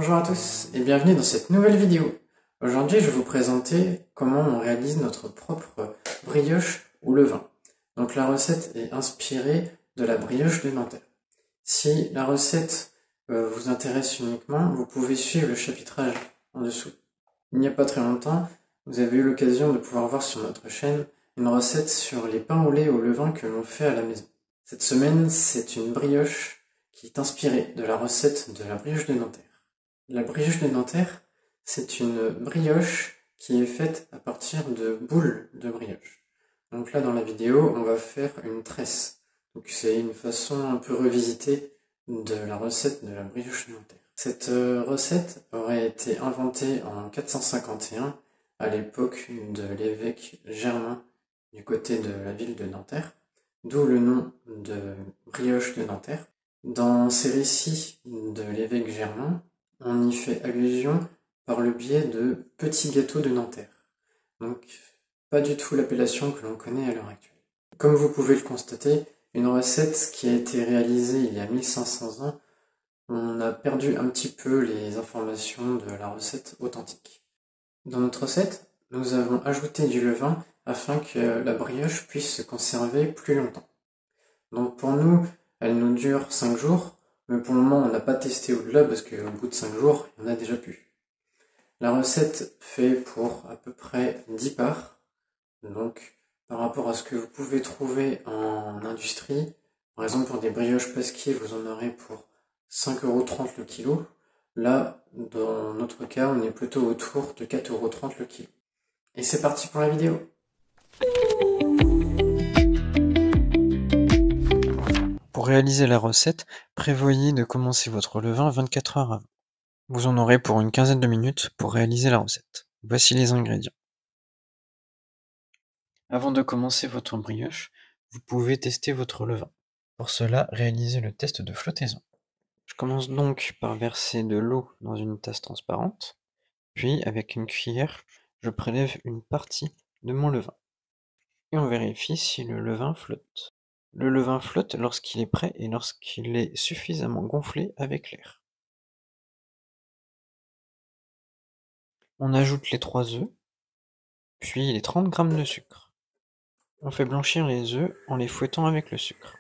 Bonjour à tous et bienvenue dans cette nouvelle vidéo. Aujourd'hui, je vais vous présenter comment on réalise notre propre brioche au levain. Donc la recette est inspirée de la brioche de Nanterre. Si la recette vous intéresse uniquement, vous pouvez suivre le chapitrage en dessous. Il n'y a pas très longtemps, vous avez eu l'occasion de pouvoir voir sur notre chaîne une recette sur les pains au lait au levain que l'on fait à la maison. Cette semaine, c'est une brioche qui est inspirée de la recette de la brioche de Nanterre. La brioche de Nanterre, c'est une brioche qui est faite à partir de boules de brioche. Donc là, dans la vidéo, on va faire une tresse. Donc c'est une façon un peu revisitée de la recette de la brioche de Nanterre. Cette recette aurait été inventée en 451 à l'époque de l'évêque Germain du côté de la ville de Nanterre, d'où le nom de brioche de Nanterre. Dans ces récits de l'évêque Germain, on y fait allusion par le biais de petits gâteaux de Nanterre. Donc, pas du tout l'appellation que l'on connaît à l'heure actuelle. Comme vous pouvez le constater, une recette qui a été réalisée il y a 1500 ans, on a perdu un petit peu les informations de la recette authentique. Dans notre recette, nous avons ajouté du levain afin que la brioche puisse se conserver plus longtemps. Donc pour nous, elle nous dure 5 jours, mais pour le moment on n'a pas testé au-delà parce qu'au bout de 5 jours, il y en a déjà plus. La recette fait pour à peu près 10 parts, donc par rapport à ce que vous pouvez trouver en industrie, par exemple pour des brioches pasquier, vous en aurez pour 5,30 € le kilo. Là, dans notre cas, on est plutôt autour de 4,30 € le kilo. Et c'est parti pour la vidéo. Pour réaliser la recette, prévoyez de commencer votre levain 24 heures avant. Vous en aurez pour une quinzaine de minutes pour réaliser la recette. Voici les ingrédients. Avant de commencer votre brioche, vous pouvez tester votre levain. Pour cela, réalisez le test de flottaison. Je commence donc par verser de l'eau dans une tasse transparente, puis avec une cuillère, je prélève une partie de mon levain. Et on vérifie si le levain flotte. Le levain flotte lorsqu'il est prêt et lorsqu'il est suffisamment gonflé avec l'air. On ajoute les 3 œufs, puis les 30 g de sucre. On fait blanchir les œufs en les fouettant avec le sucre.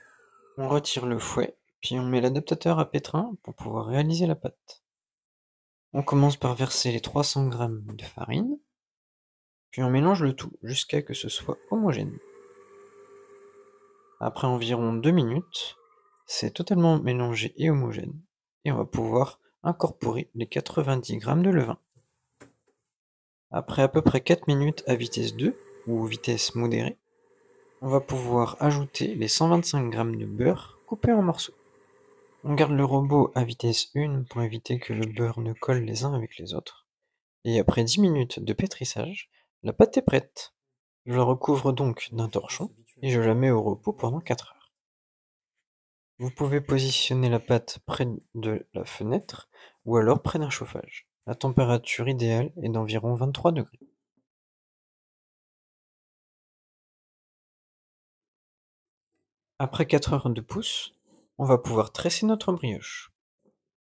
On retire le fouet, puis on met l'adaptateur à pétrin pour pouvoir réaliser la pâte. On commence par verser les 300 g de farine, puis on mélange le tout jusqu'à que ce soit homogène. Après environ 2 minutes, c'est totalement mélangé et homogène, et on va pouvoir incorporer les 90 g de levain. Après à peu près 4 minutes à vitesse 2, ou vitesse modérée, on va pouvoir ajouter les 125 g de beurre coupé en morceaux. On garde le robot à vitesse 1 pour éviter que le beurre ne colle les uns avec les autres. Et après 10 minutes de pétrissage, la pâte est prête. Je la recouvre donc d'un torchon et je la mets au repos pendant 4 heures. Vous pouvez positionner la pâte près de la fenêtre ou alors près d'un chauffage. La température idéale est d'environ 23 degrés. Après 4 heures de pousse, on va pouvoir tresser notre brioche.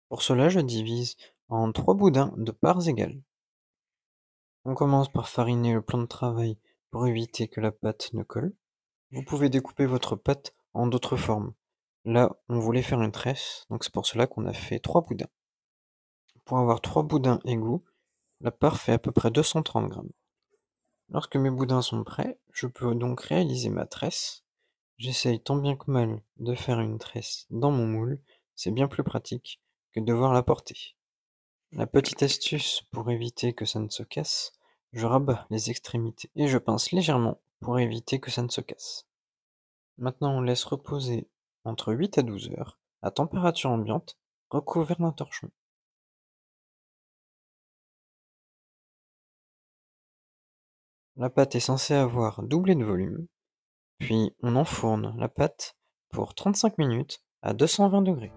Pour cela, je divise en 3 boudins de parts égales. On commence par fariner le plan de travail pour éviter que la pâte ne colle. Vous pouvez découper votre pâte en d'autres formes. Là, on voulait faire une tresse, donc c'est pour cela qu'on a fait 3 boudins. Pour avoir 3 boudins égaux, la part fait à peu près 230 g. Lorsque mes boudins sont prêts, je peux donc réaliser ma tresse. J'essaye tant bien que mal de faire une tresse dans mon moule, c'est bien plus pratique que de devoir la porter. La petite astuce pour éviter que ça ne se casse, je rabats les extrémités et je pince légèrement pour éviter que ça ne se casse. Maintenant on laisse reposer entre 8 à 12 heures à température ambiante, recouvert d'un torchon. La pâte est censée avoir doublé de volume, puis on enfourne la pâte pour 35 minutes à 220 degrés.